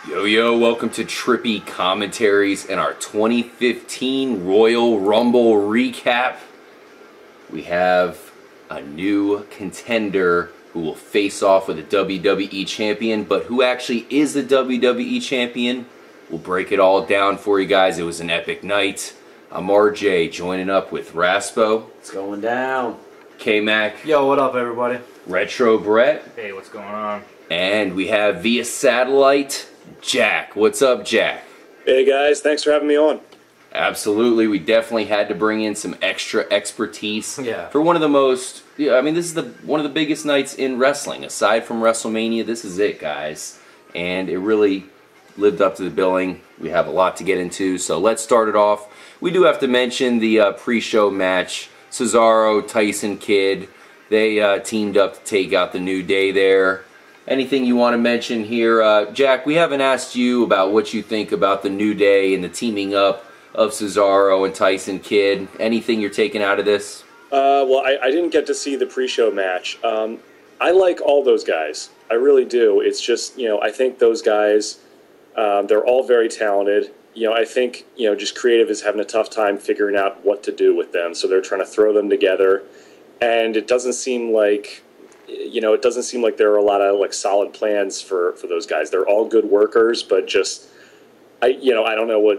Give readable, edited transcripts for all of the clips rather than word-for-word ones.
Yo, yo, welcome to Trippy Commentaries and our 2015 Royal Rumble recap. We have a new contender who will face off with a WWE champion, but who actually is the WWE champion? We'll break it all down for you guys. It was an epic night. I'm RJ, joining up with Raspo. It's going down. K-Mac. Yo, what up, everybody? Retro Brett. Hey, what's going on? And we have via satellite, Jack. What's up, Jack? Hey guys, thanks for having me on. Absolutely, we definitely had to bring in some extra expertise for one of the most. I mean, this is one of the biggest nights in wrestling. Aside from WrestleMania, this is it, guys, and it really lived up to the billing. We have a lot to get into, so let's start it off. We do have to mention the pre-show match. Cesaro, Tyson Kidd, they teamed up to take out the New Day there. Anything you want to mention here? Jack, we haven't asked you about what you think about the New Day and the teaming up of Cesaro and Tyson Kidd. Anything you're taking out of this? Well, I didn't get to see the pre-show match. I like all those guys. I really do. It's just, I think those guys, they're all very talented. I think, just creative is having a tough time figuring out what to do with them. So they're trying to throw them together. And it doesn't seem like... it doesn't seem like there are a lot of solid plans for those guys. They're all good workers, but just I don't know what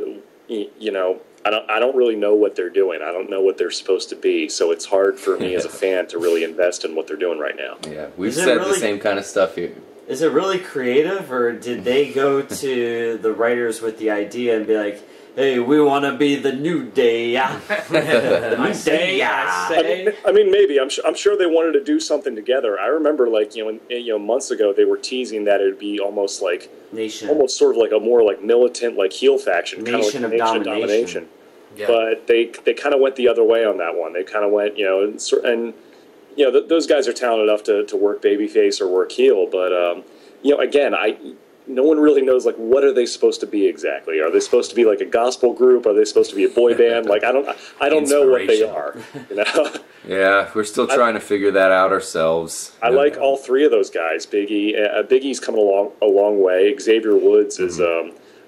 I don't really know what they're doing. I don't know what they're supposed to be. So it's hard for me as a fan to really invest in what they're doing right now. Yeah, we've said the same kind of stuff here. Is it really creative, or did they go to the writers with the idea and be like, "Hey, we want to be the New Day"? The New Day. I mean, maybe. I'm sure they wanted to do something together. I remember, months ago, they were teasing that it would be almost like almost sort of like a more militant, heel faction, kind of like Nation of Domination. Yeah. But they kind of went the other way on that one. They kind of went, those guys are talented enough to work babyface or work heel, but again, no one really knows what are they supposed to be exactly. Are they supposed to be a gospel group? Are they supposed to be a boy band? I don't know what they are. Yeah, we're still trying to figure that out ourselves. I like all three of those guys. Biggie's coming along a long way. Xavier Woods is.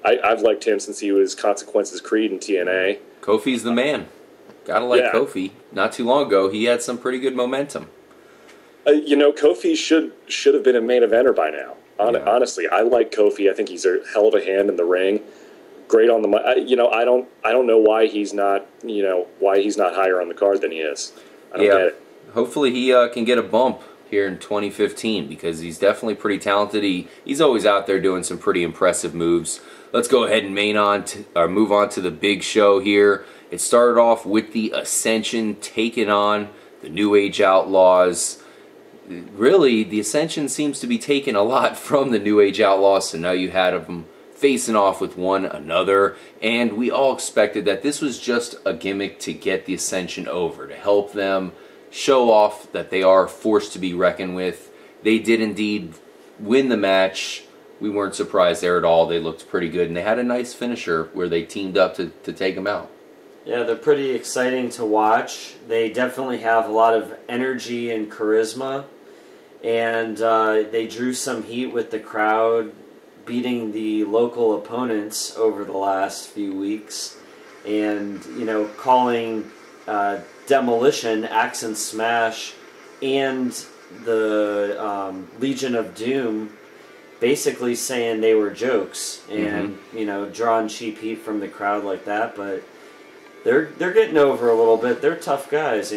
I've liked him since he was Consequences Creed in TNA. Kofi's the man. Gotta like Kofi. Not too long ago, he had some pretty good momentum. Kofi should have been a main eventer by now. Honestly, I like Kofi. I think he's a hell of a hand in the ring. Great on the mic. I don't know why he's not higher on the card than he is. I don't get it. Hopefully he can get a bump here in 2015 because he's definitely pretty talented. He's always out there doing some pretty impressive moves. Let's go ahead and move on to the big show here. It started off with the Ascension taking on the New Age Outlaws. Really, the Ascension seems to be taking a lot from the New Age Outlaws, so now you had them facing off with one another, and we all expected that this was just a gimmick to get the Ascension over, to help them show off that they are a force to be reckoned with. They did indeed win the match. We weren't surprised there at all. They looked pretty good, and they had a nice finisher where they teamed up to take them out. Yeah, they're pretty exciting to watch. They definitely have a lot of energy and charisma. And they drew some heat with the crowd, beating the local opponents over the last few weeks. And, calling Demolition, Axe and Smash, and the Legion of Doom basically saying they were jokes. And, drawing cheap heat from the crowd like that. But they're getting over a little bit. They're tough guys,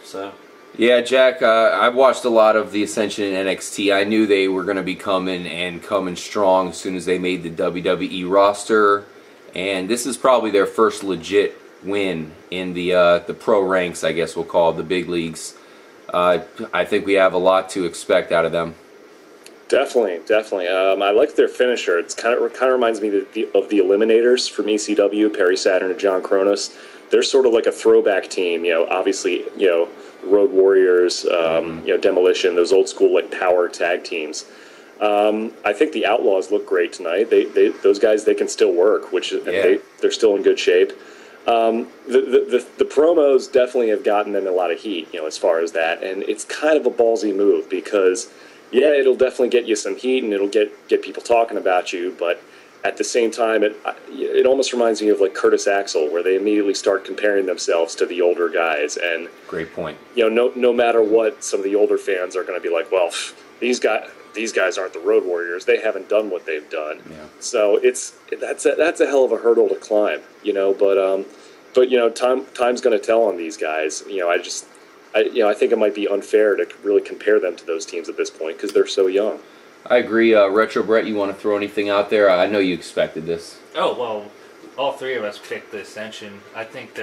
so... Yeah, Jack, I've watched a lot of the Ascension in NXT. I knew they were going to be coming strong as soon as they made the WWE roster. And this is probably their first legit win in the pro ranks, I guess we'll call it, the big leagues. I think we have a lot to expect out of them. Definitely. I like their finisher. It's kind of reminds me of the Eliminators from ECW, Perry Saturn and John Kronos. They're sort of like a throwback team, obviously, Road Warriors, Demolition, those old school power tag teams. I think the Outlaws look great tonight. Those guys, they can still work, they're still in good shape. The promos definitely have gotten them a lot of heat, as far as that, and it's kind of a ballsy move because, yeah, it'll definitely get you some heat and it'll get people talking about you, but at the same time, it almost reminds me of like Curtis Axel, where they immediately start comparing themselves to the older guys. And great point. No matter what, some of the older fans are going to be like, well, these guys aren't the Road Warriors. They haven't done what they've done. Yeah. So that's a hell of a hurdle to climb, But time's going to tell on these guys. I think it might be unfair to really compare them to those teams at this point because they're so young. I agree. Retro Brett, you want to throw anything out there? I know you expected this. Oh, well, all three of us picked the Ascension. I think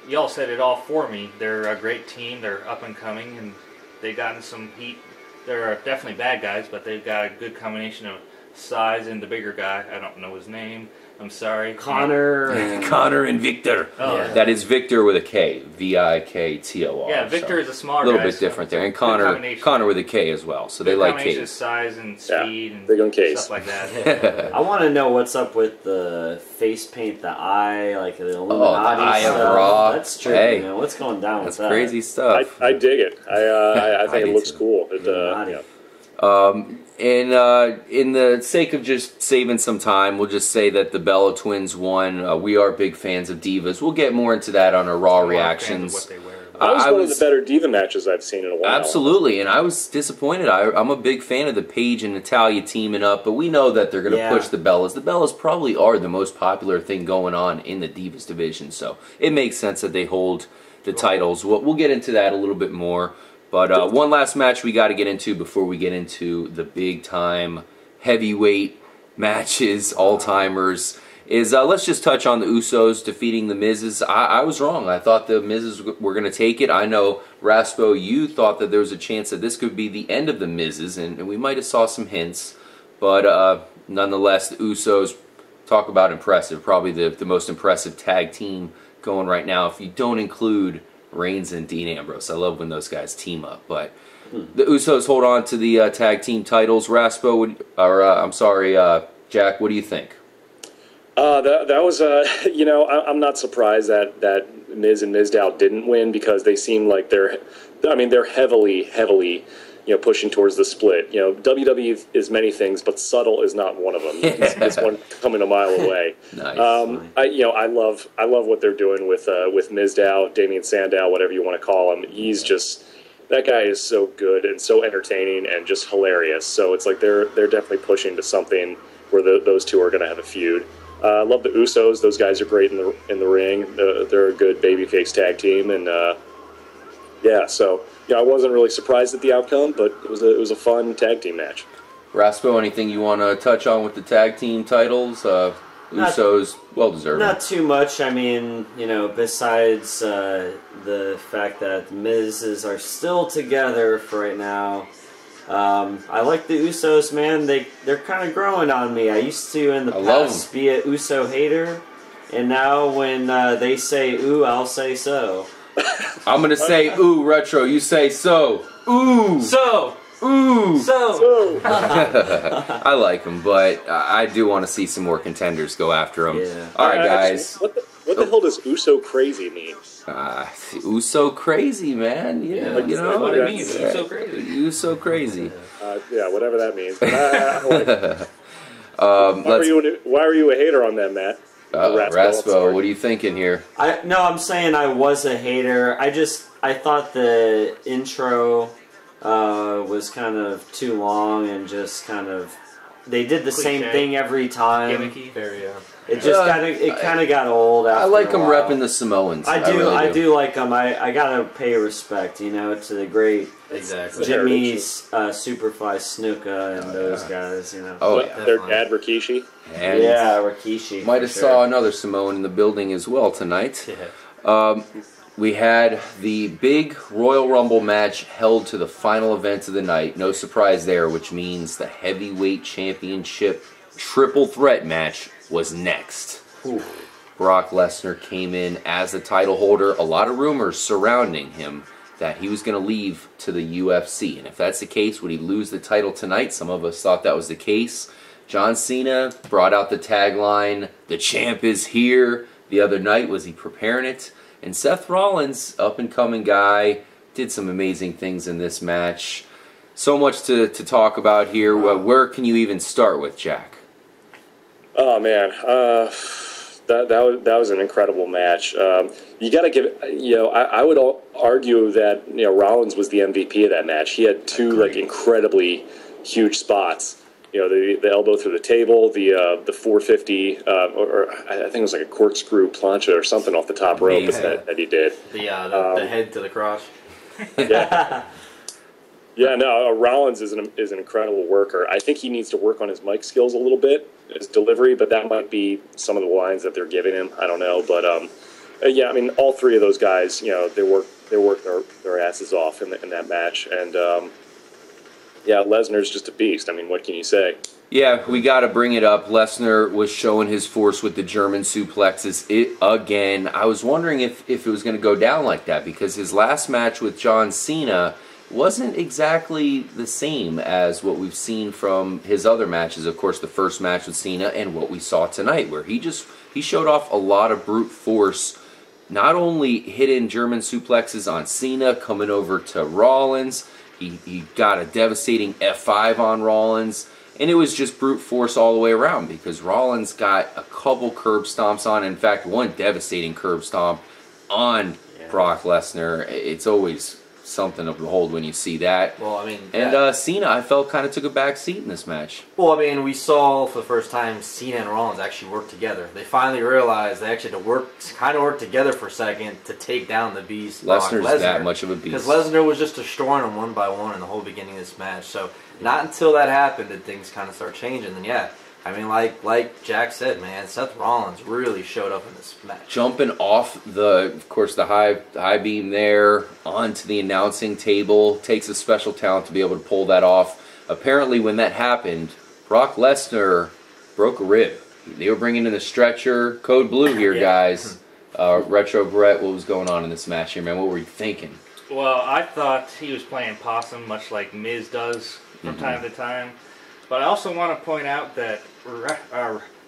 y'all said it all for me. They're a great team. They're up and coming, and they've gotten some heat. They're definitely bad guys, but they've got a good combination of size and the bigger guy. I don't know his name. I'm sorry. Connor and Victor. Oh. Yeah. That is Victor with a K. Viktor. Yeah, Victor is a smaller guy. A little bit different there. And Connor with a K as well. So they like K. Size and speed and big on Ks. stuff like that. I want to know what's up with the face paint, the eye, like the Illuminati the Eye of stuff. Ra. That's true. Hey. What's going down with that? That's crazy stuff. I dig it. I think it looks cool. In the sake of just saving some time, we'll just say that the Bella Twins won. We are big fans of Divas. We'll get more into that on our Raw reactions. That was one of the better Diva matches I've seen in a while. Absolutely, and I was disappointed. I'm a big fan of the Paige and Natalia teaming up, but we know that they're going to push the Bellas. The Bellas probably are the most popular thing going on in the Divas division, so it makes sense that they hold the titles. We'll get into that a little bit more. But one last match we got to get into before we get into the big-time heavyweight matches, all-timers, is let's just touch on the Usos defeating the Miz's. I was wrong. I thought the Miz's were going to take it. I know, Raspo, you thought that there was a chance that this could be the end of the Miz's, and we might have saw some hints. But nonetheless, the Usos, talk about impressive, probably the most impressive tag team going right now, if you don't include Reigns and Dean Ambrose. I love when those guys team up, but the Usos hold on to the tag team titles. Raspo, Jack, what do you think? That was I'm not surprised that Miz and Mizdow didn't win because they seem like they're heavily pushing towards the split. WWE is many things, but subtle is not one of them. It's one coming a mile away. Nice. I love what they're doing with Mizdow, Damian Sandow, whatever you want to call him. That guy is so good and so entertaining and just hilarious. So it's like they're definitely pushing to something where those two are going to have a feud. I love the Usos. Those guys are great in the ring. They're a good babyface tag team, and so. I wasn't really surprised at the outcome, but it was a fun tag team match. Raspo, anything you want to touch on with the tag team titles? Usos, well deserved. Not too much. I mean, besides the fact that the Miz's are still together for right now. I like the Usos, man. They're kind of growing on me. I used to in the past be a Uso hater, and now when they say "ooh," I'll say so. I'm going to say, ooh, Retro. You say, so. Ooh. So. Ooh. So. I like them, but I do want to see some more contenders go after them. Yeah. All right, guys. Actually, what the hell does Uso crazy mean? Uso crazy, man. Yeah, you know what it means. Uso crazy. Uso crazy. Whatever that means. But I like it. Why are you a hater on them, Matt? Raspo, what are you thinking here? I'm saying I was a hater. I thought the intro was kind of too long and just kind of they did the same thing every time. Gimmicky. It just kind of got old. After I like them a while. repping the Samoans. I do like them. I gotta pay respect, to the great Jimmy Superfly Snuka and those guys, Oh yeah, their dad Rikishi. And Rikishi. Might have saw another Samoan in the building as well tonight. Yeah. We had the big Royal Rumble match held to the final event of the night. No surprise there, which means the Heavyweight Championship triple threat match was next. Ooh. Brock Lesnar came in as the title holder. A lot of rumors surrounding him that he was going to leave to the UFC. And if that's the case, would he lose the title tonight? Some of us thought that was the case. John Cena brought out the tagline, "The champ is here." The other night, was he preparing it? And Seth Rollins, up-and-coming guy, did some amazing things in this match. So much to talk about here. Where can you even start with, Jack? Oh man, that was an incredible match. You got to give, I would argue that Rollins was the MVP of that match. He had two like incredibly huge spots. The elbow through the table, the 450, or I think it was like a corkscrew plancha or something off the top rope that he did. The head to the cross. Yeah. Yeah, no, Rollins is an incredible worker. I think he needs to work on his mic skills a little bit, his delivery, but that might be some of the lines that they're giving him. I don't know, but yeah, I mean, all three of those guys, they work their asses off in that match, and yeah, Lesnar's just a beast. I mean, what can you say? Yeah, we got to bring it up. Lesnar was showing his force with the German suplexes again. I was wondering if it was going to go down like that, because his last match with John Cena wasn't exactly the same as what we've seen from his other matches. Of course, the first match with Cena and what we saw tonight, where he showed off a lot of brute force, not only hitting German suplexes on Cena, coming over to Rollins, he got a devastating F5 on Rollins, and it was just brute force all the way around, because Rollins got a couple curb stomps on, in fact, one devastating curb stomp on Brock Lesnar. It's always something to behold when you see that. Well, I mean, and Cena, I felt, kind of took a back seat in this match. Well, I mean, we saw for the first time Cena and Rollins actually work together. They finally realized they actually had to kind of work together for a second to take down the beast. Lesnar's that much of a beast. Because Lesnar was just destroying him one by one in the whole beginning of this match. So not until that happened did things kind of start changing. And yeah, I mean, like Jack said, man, Seth Rollins really showed up in this match. Jumping off of course, the high beam there onto the announcing table takes a special talent to be able to pull that off. Apparently, when that happened, Brock Lesnar broke a rib. They were bringing in the stretcher. Code blue here, guys. Retro Brett, what was going on in this match here, man? What were you thinking? Well, I thought he was playing possum, much like Miz does from time to time. But I also want to point out that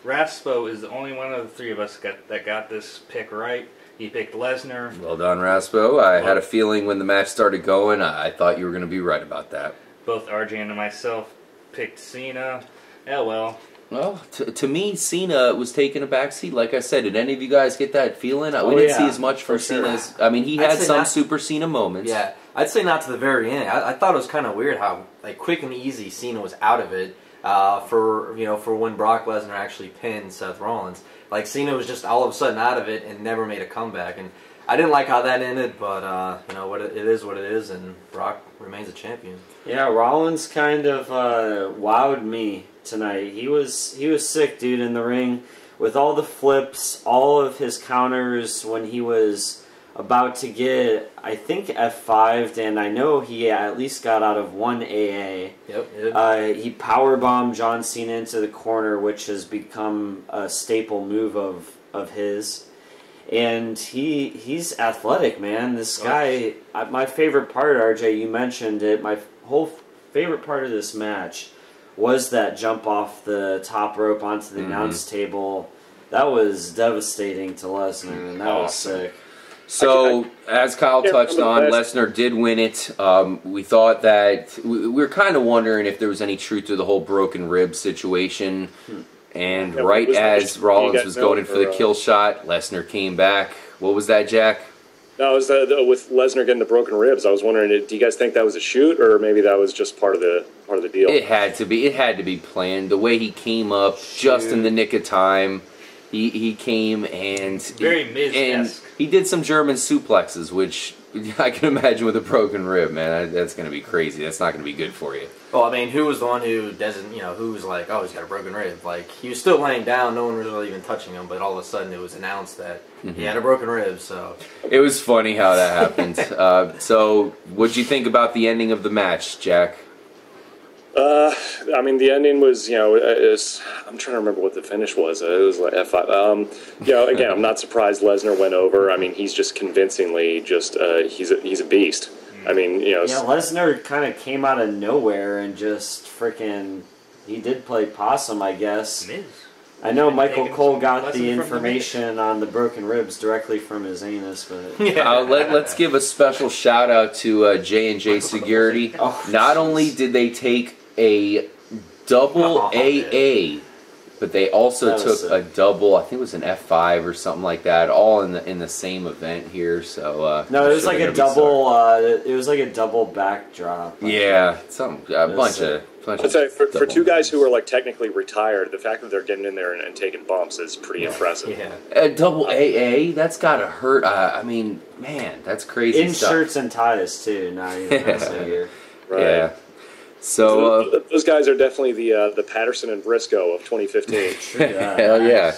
Raspo is the only one of the three of us that got this pick right. He picked Lesnar. Well done, Raspo. I had a feeling when the match started going, I thought you were going to be right about that. Both RJ and myself picked Cena. Yeah, well. Well, to me, Cena was taking a backseat. Like I said, did any of you guys get that feeling? We didn't see as much from Cena's. I mean, he had some Super Cena moments. Yeah, I'd say not to the very end. I thought it was kind of weird how quick and easy Cena was out of it for when Brock Lesnar actually pinned Seth Rollins. Like, Cena was just all of a sudden out of it and never made a comeback. And I didn't like how that ended, but it is what it is, and Brock remains a champion. Yeah, Rollins kind of wowed me tonight. He was sick, dude, in the ring with all the flips, all of his counters when he was about to get, I think, F5'd, and I know he at least got out of one AA. Yep. He powerbombed John Cena into the corner, which has become a staple move of his. And he's athletic, man. This guy, my favorite part, RJ, you mentioned it, my whole favorite part of this match was that jump off the top rope onto the announce table. That was devastating to Lesnar, and that was sick. So, as Kyle touched on, Lesnar did win it. We thought that we were kind of wondering if there was any truth to the whole broken rib situation. And right as Rollins was going in for the kill shot, Lesnar came back. What was that, Jack? No, it was with Lesnar getting the broken ribs. I was wondering, do you guys think that was a shoot, or maybe that was just part of the deal? It had to be. It had to be planned. The way he came up just in the nick of time. He came and very Miz-esque. He did some German suplexes, which I can imagine with a broken rib, man. That's going to be crazy. That's not going to be good for you. Well, I mean, who was the one who doesn't, who was like, oh, he's got a broken rib? Like, he was still laying down, no one was really even touching him, but all of a sudden it was announced that he had a broken rib, so. It was funny how that happened. So, what'd you think about the ending of the match, Jack? I mean, the ending was, I'm trying to remember what the finish was. It was like F5. Again, I'm not surprised Lesnar went over. I mean, he's just convincingly he's a beast. I mean, Yeah, Lesnar kind of came out of nowhere and just freaking, he did play possum, I guess. Miz. I know Michael Cole got the information on the broken ribs directly from his anus, but let's give a special shout out to J&J Security. Not only did they take a double AA but they also That was took a double. I think it was an F5 or something like that, all in the same event here. So no, it was like a double. It was like a double backdrop. Yeah, a bunch of. I'd say for two guys who are like technically retired, the fact that they're getting in there and taking bumps is pretty impressive. Yeah. A double AA, that's gotta hurt. I mean, man, that's crazy. In stuff. shirts and ties too, not even wrestling gear. Right. Yeah. So those guys are definitely the Patterson and Briscoe of 2015. hell yeah.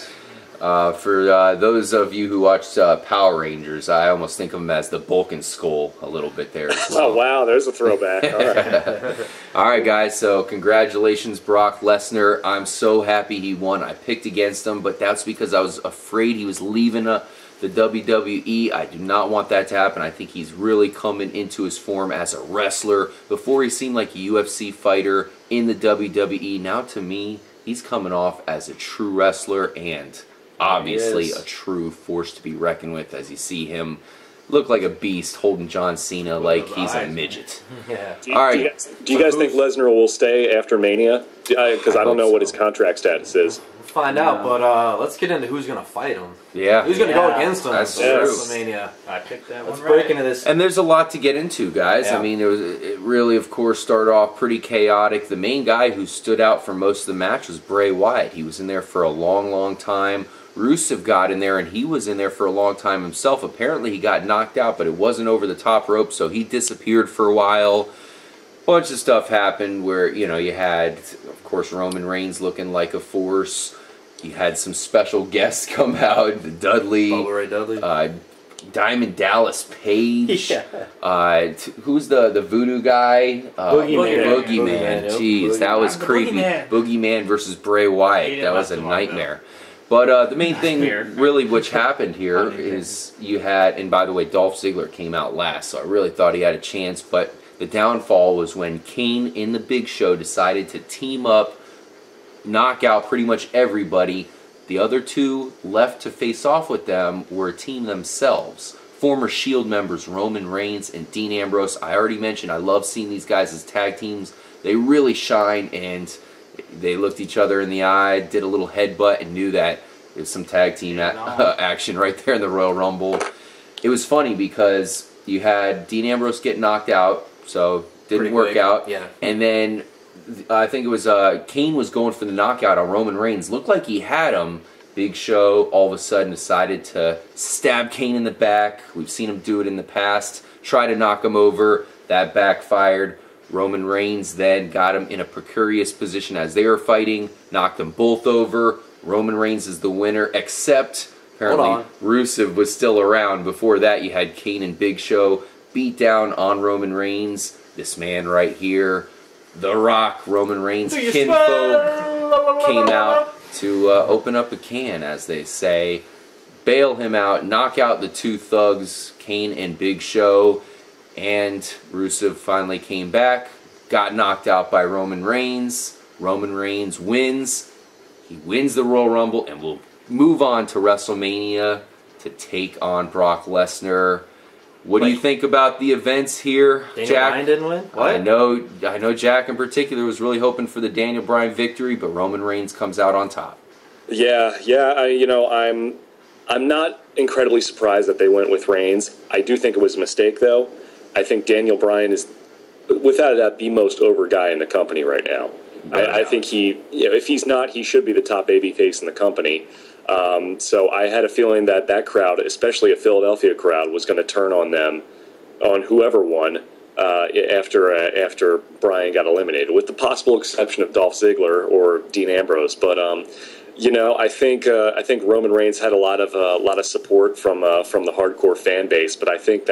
For those of you who watched Power Rangers, I almost think of them as the Bulk and Skull a little bit there as well. Oh, wow, there's a throwback. All right. All right, guys, so congratulations, Brock Lesnar. I'm so happy he won. I picked against him, but that's because I was afraid he was leaving the WWE. I do not want that to happen. I think he's really coming into his form as a wrestler. Before he seemed like a UFC fighter in the WWE. Now, to me, he's coming off as a true wrestler and obviously a true force to be reckoned with, as you see him look like a beast holding John Cena like he's a midget. Yeah. All right. Do you guys think Lesnar will stay after Mania? Because I don't know what his contract status is. We'll find out, but let's get into who's going to fight him. Yeah. Who's going to go against him That's at true. WrestleMania? I picked that Let's one break right. into this. And there's a lot to get into, guys. Yeah. I mean, it really, of course, started off pretty chaotic. The main guy who stood out for most of the match was Bray Wyatt. He was in there for a long, long time. Rusev got in there, and he was in there for a long time himself. Apparently, he got knocked out, but it wasn't over the top rope, so he disappeared for a while. Bunch of stuff happened where, you had, of course, Roman Reigns looking like a force. You had some special guests come out, Dudley. Bubba Ray Dudley. Diamond Dallas Page. Yeah. Who's the voodoo guy? Boogeyman. Boogeyman. Yep. Jeez, that was I'm the creepy. Boogeyman. Boogeyman versus Bray Wyatt. That was a nightmare. But the main thing, really, which happened here is you had, and by the way, Dolph Ziggler came out last, so I really thought he had a chance. But the downfall was when Kane in the Big Show decided to team up, knock out pretty much everybody. The other two left to face off with them were a team themselves. Former Shield members Roman Reigns and Dean Ambrose. I already mentioned I love seeing these guys as tag teams. They really shine, and they looked each other in the eye, did a little headbutt, and knew that it was some tag team action right there in the Royal Rumble. It was funny because you had Dean Ambrose get knocked out, so didn't work out. Yeah. And then I think it was Kane was going for the knockout on Roman Reigns. Looked like he had him. Big Show all of a sudden decided to stab Kane in the back. We've seen him do it in the past. Try to knock him over. That backfired. Roman Reigns then got him in a precarious position as they were fighting. Knocked them both over. Roman Reigns is the winner, except apparently Rusev was still around. Before that, you had Kane and Big Show beat down on Roman Reigns. This man right here, The Rock, Roman Reigns' kinfolk, came out to open up a can, as they say, bail him out, knock out the two thugs, Kane and Big Show, and Rusev finally came back, got knocked out by Roman Reigns. Roman Reigns wins. He wins the Royal Rumble and will move on to WrestleMania to take on Brock Lesnar. What do you think about the events here, Daniel Jack? Bryan didn't win? What? I know Jack in particular was really hoping for the Daniel Bryan victory, but Roman Reigns comes out on top. Yeah. I'm not incredibly surprised that they went with Reigns. I do think it was a mistake, though. I think Daniel Bryan is, without a doubt, the most over guy in the company right now. I think if he's not, he should be the top babyface in the company. So I had a feeling that crowd, especially a Philadelphia crowd, was going to turn on them, on whoever won after Bryan got eliminated, with the possible exception of Dolph Ziggler or Dean Ambrose. But I think Roman Reigns had a lot of support from the hardcore fan base. But I think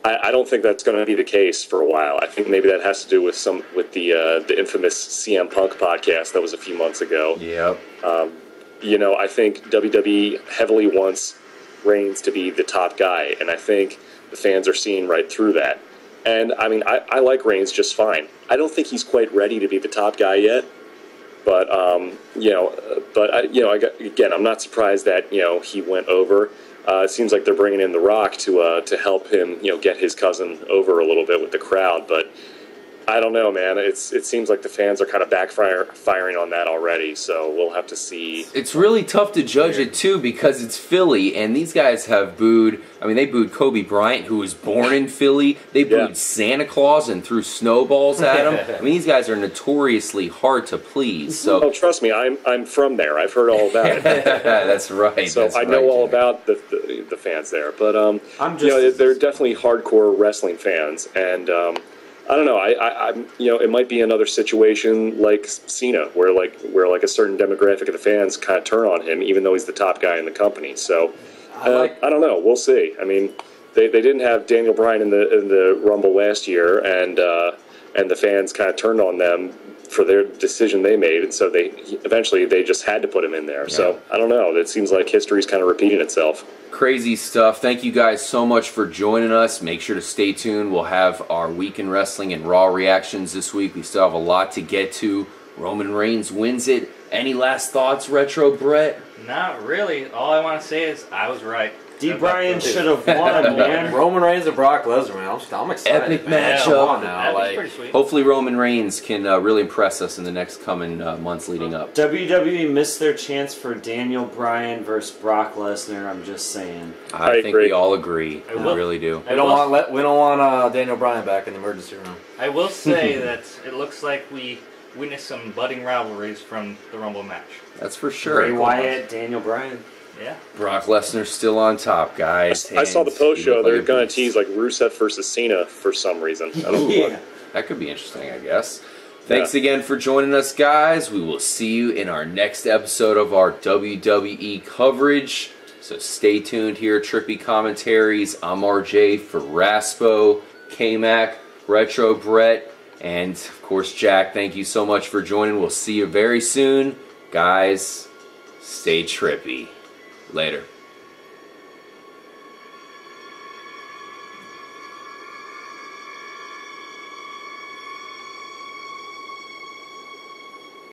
I don't think that's going to be the case for a while. I think maybe that has to do with the infamous CM Punk podcast that was a few months ago. Yep. I think WWE heavily wants Reigns to be the top guy, and I think the fans are seeing right through that. And I mean, I like Reigns just fine. I don't think he's quite ready to be the top guy yet, but again, I'm not surprised that he went over. It seems like they're bringing in The Rock to help him, get his cousin over a little bit with the crowd. But I don't know, man. It seems like the fans are kind of firing on that already, so we'll have to see. It's really tough to judge it, too, because it's Philly, and these guys have booed. I mean, they booed Kobe Bryant, who was born in Philly. They booed Santa Claus and threw snowballs at him. I mean, these guys are notoriously hard to please. So, oh, trust me, I'm from there. I've heard all about it. That's right. So I know all about the fans there. But they're definitely hardcore wrestling fans, and I don't know. It might be another situation like Cena, where a certain demographic of the fans kind of turn on him, even though he's the top guy in the company. So I don't know. We'll see. I mean, they didn't have Daniel Bryan in the Rumble last year, and the fans kind of turned on them for their decision they made, and so eventually they just had to put him in there. Yeah. So I don't know. It seems like history's kind of repeating itself. Crazy stuff. Thank you guys so much for joining us. Make sure to stay tuned. We'll have our Week in Wrestling and Raw reactions this week. We still have a lot to get to. Roman Reigns wins it. Any last thoughts, Retro Brett? Not really. All I want to say is I was right. D. Bryan should have won, man. Roman Reigns and Brock Lesnar, man. I'm excited. Epic man. matchup. Come on now. That'd be pretty sweet. Hopefully Roman Reigns can really impress us in the next coming months leading up. WWE missed their chance for Daniel Bryan versus Brock Lesnar. I'm just saying. I think we all agree. We really do. We don't want Daniel Bryan back in the emergency room. I will say that it looks like we witnessed some budding rivalries from the Rumble match. That's for sure. Bray Wyatt, Daniel Bryan. Yeah. Brock Lesnar's still on top, guys. I saw the post show. They're going to tease like Rusev versus Cena for some reason. I don't know why. That could be interesting, I guess. Thanks again for joining us, guys. We will see you in our next episode of our WWE coverage. So stay tuned here, Trippy Commentaries. I'm RJ for Raspo, K-Mac, Retro Brett, and of course Jack. Thank you so much for joining. We'll see you very soon. Guys, stay trippy. Later.